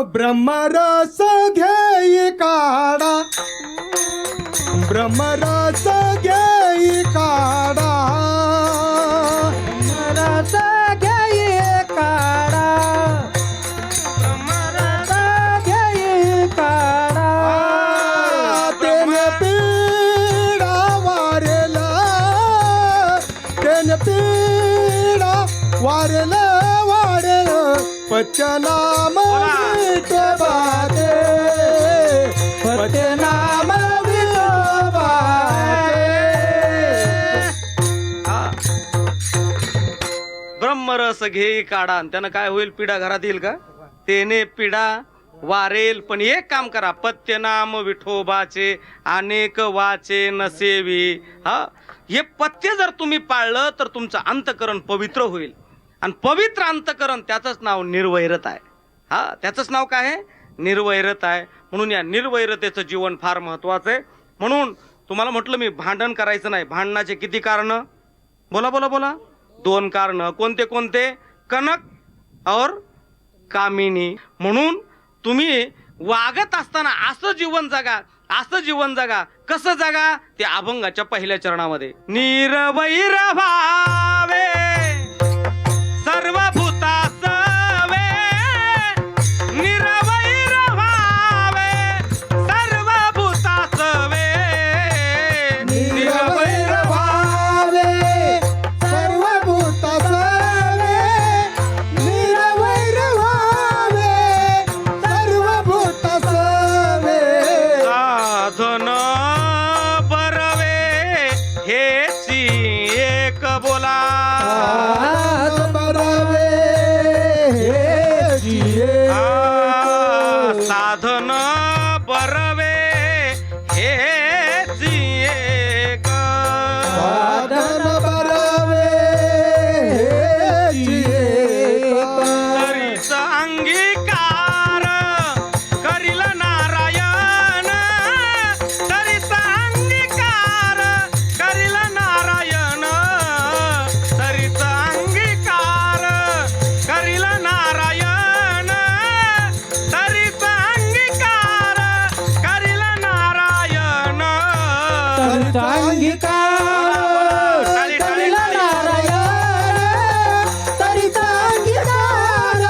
ब्रह्मरस घेई काढा, ब्रह्मरस घेई काढा, रस घेई काढा, ब्रह्मरस घेई काढा. तेने पीडा वारेला, तेने पीडा वारेला वारेल पचनाम विठोबाचे, पचनाम ब्रह्मरस घेई काढा आणि त्यानं काय होईल? पिढा घरात येईल का? तेने पिढा वारेल. पण एक काम करा, पत्यनाम विठोबाचे अनेक वाचे नसेवी. हा, हे पथ्य जर तुम्ही पाळलं तर तुमचं अंतकरण पवित्र होईल. आणि पवित्र अंतकरण त्याचंच नाव निर्वैरत आहे. हा, त्याचंच नाव काय आहे? निर्वैरत आहे. म्हणून या निर्वैरतेचं जीवन फार महत्वाचं आहे. म्हणून तुम्हाला म्हटलं मी, भांडण करायचं नाही. भांडणाचे किती कारण? बोला बोला बोला. 2 कारण. कोणते कोणते? कनक और कामिनी. म्हणून तुम्ही वागत असताना असं जीवन जगा, असं जीवन जगा. कसं जगा? ते अभंगाच्या पहिल्या चरणामध्ये, निर्वैर भावे सर्व भूतास वे, निर्वैर भावे सर्व भूतास वे, निर्वैर भावे सर्व भूतासवे, निर्वैर भावे सर्व भूतासवे. साधन बरवे हेची एक बोला. बरवे हेची एक. साधन बरवे हेची एक. साधन बरवे हेची एक. तरीच अंगीकार करील नारायण, तरीच अंगीकार करील नारायण, तरीच अंगीकार करील नारायण, तरीच अंगीकार करील नारायण. तरीचा अंगीकार करील नारायण, तरीचा अंगीकार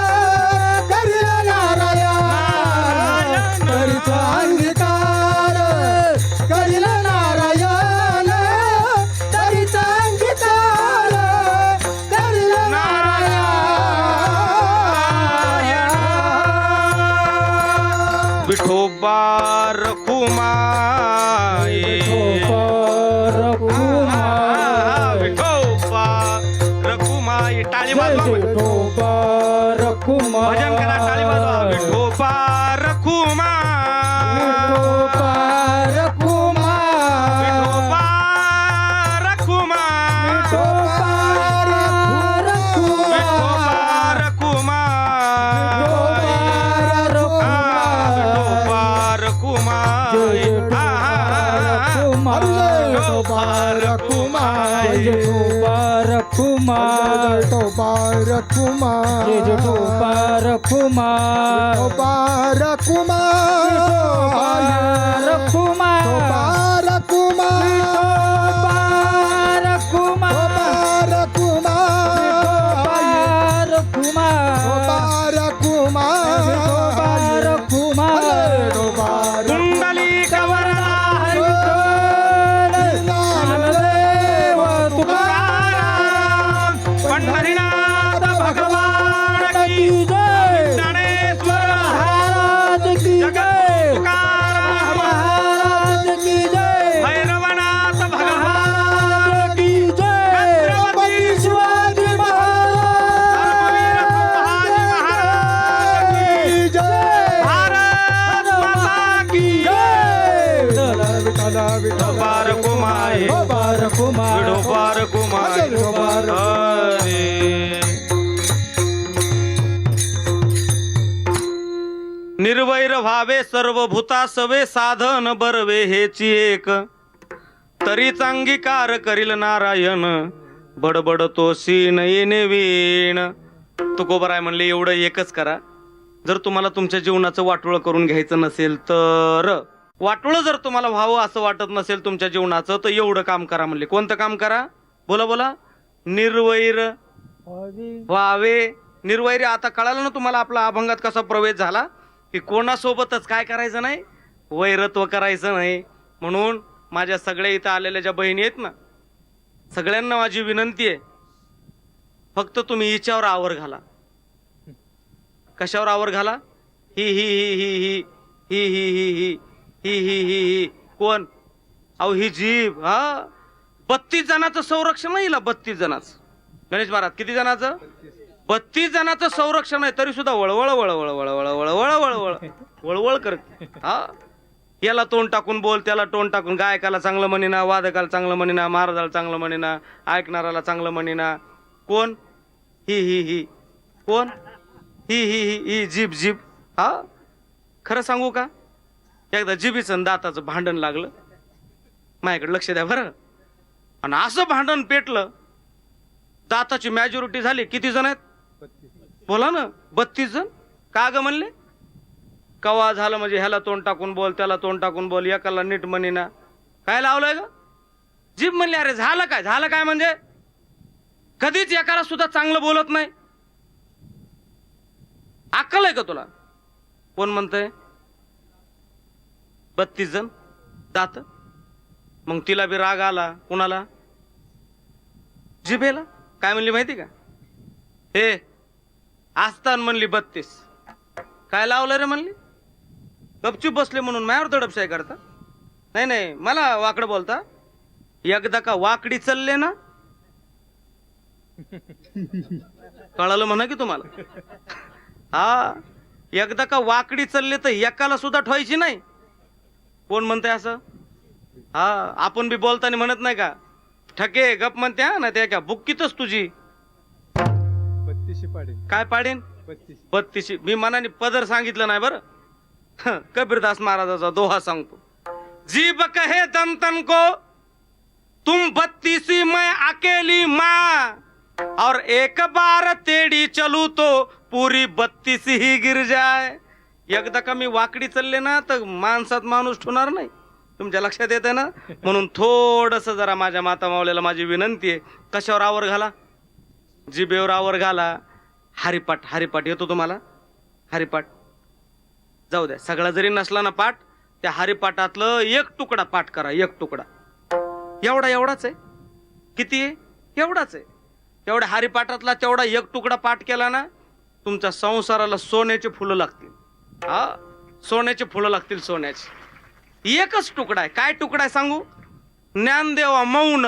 करील नारायण, तरीचा अंगीकार करील नारायण, तरीचा अंगीकार करील नारायण. विठोबा रखुमाई, विठोबा रखुमाई. टाळी वाजवा, भजन करा, टाळी वाजवा. विठोबा रखुमा, विठोबा रखुमा, विठोबा रखुमा, कुंडली कवरला ज्ञानदेव तुकाराम, पंढरीनाथ भगवान की जय, ज्ञानेश्वर महाराज की जय, तुकाराम महाराज की जय, भैरवनाथ भगवान महाराज की जय, छत्रपती शिवाजी महाराज की जय, भारत माता की विठोबा रखुमाई, विठोबा रखुमाई. हरे. निर्वैर भावे सर्व भूतासवे, साधन बरवे हेची एक. तरीच अंगीकार करील नारायण, बडबड तो सीन येणे वीण. तुकोबराय म्हणले एवढं एकच करा, जर तुम्हाला तुमच्या जीवनाचं वाटोळं करून घ्यायचं नसेल तर, वाटोळं जर तुम्हाला व्हावं असं वाटत नसेल तुमच्या जीवनाचं, तर एवढं काम करा म्हणले. कोणतं काम करा? बोला बोला. निर्वैर व्हावे. निर्वैर. आता कळालं ना तुम्हाला आपला अभंगात कसा प्रवेश झाला, की कोणासोबतच काय करायचं नाही, वैरत्व करायचं नाही. म्हणून माझ्या सगळ्या इथं आलेल्या ज्या बहिणी आहेत ना, सगळ्यांना माझी विनंती आहे, फक्त तुम्ही हिच्यावर आवर घाला. कशावर आवर घाला? ही ही ही ही ही ही ही ही ही ही ही ही ही कोण? अहो ही जीभ. हा, 32 जणांचं संरक्षण आहे हिला. 32 जणांचं. गणेश महाराज किती जणांचं? 32 जणांचं संरक्षण आहे, तरी सुद्धा वळवळ वळवळ वळवळ वळवळ वळवळ वळवळ करते. हा, याला तोंड टाकून बोल, त्याला तोंड टाकून, गायकाला चांगलं म्हणेना, वादकाला चांगलं म्हणेना, महाराजाला चांगलं म्हणेना, ऐकणाराला चांगलं म्हणेना. कोण? ही ही ही कोण? ही ही ही ही जीभ जीभ. हा, खरं सांगू का, एकदा जिभीचं आणि दाताचं भांडण लागलं. माझ्याकडे लक्ष द्या बरं. आणि असं भांडण पेटलं, दाताची मॅजॉरिटी झाली. किती जण आहेत? बोला ना. 32 जण. का ग म्हणले? कवा झालं म्हणजे ह्याला तोंड टाकून बोल, त्याला तोंड टाकून बोल, एकाला नीट म्हणेना. काय लावलंय ग? जीभ म्हणली. अरे झालं काय? झालं काय म्हणजे कधीच एकाला सुद्धा चांगलं बोलत नाही. अक्कल आहे का तुला? कोण म्हणतंय? 32 जण दात. मग तिला बी राग आला. कुणाला? जिभेला. काय म्हणली माहिती का? हे आस्तान म्हणली 32. काय लावलं रे म्हणली? गपचूप बसले म्हणून मायावर दडपशाही करता? नाही नाही, मला वाकडं बोलता. एकदा का वाकडी चालले ना, कळालं म्हणा की तुम्हाला. हा, एकदा का वाकडी चालले तर एकाला सुद्धा ठेवायची नाही. कोण म्हणतंय असं? हा, आपण बी बोलताना म्हणत नाही का, ठके गप म्हणते. हा ना, त्या का बुक्कीतच तुझी 32 पाडेन. काय पाडेन? 32. मी मनाने पदर सांगितलं नाही बरं. कबीरदास महाराजाचा दोहा सांगतो. जीभ कहे दंतन को तुम 32 मैं अकेली माँ, और एक बार तेडी चलू तो पुरी 32 ही गिर जाय. एकदा का मी वाकडी चालले ना, तर माणसात माणूस ठेवणार नाही. तुमच्या लक्षात येते ना? म्हणून थोडस जरा माझ्या माता मावल्याला माझी विनंती आहे, कशावर आवर घाला? जिभेवर आवर घाला. हरिपाठ. हरिपाठ येतो तुम्हाला? हरिपाठ जाऊ द्या, सगळा जरी नसला ना पाठ, त्या हरिपाठातलं एक तुकडा पाठ करा. एक तुकडा. एवढाच आहे. किती आहे? एवढाच आहे. तेवढ्या हरिपाठातला तेवढा एक तुकडा पाठ केला ना, तुमच्या संसाराला सोन्याची फुलं लागतील. हा, सोन्याची फुलं लागतील. सोन्याची. एकच तुकडा आहे. काय तुकडा आहे सांगू? ज्ञानदेवा मौन.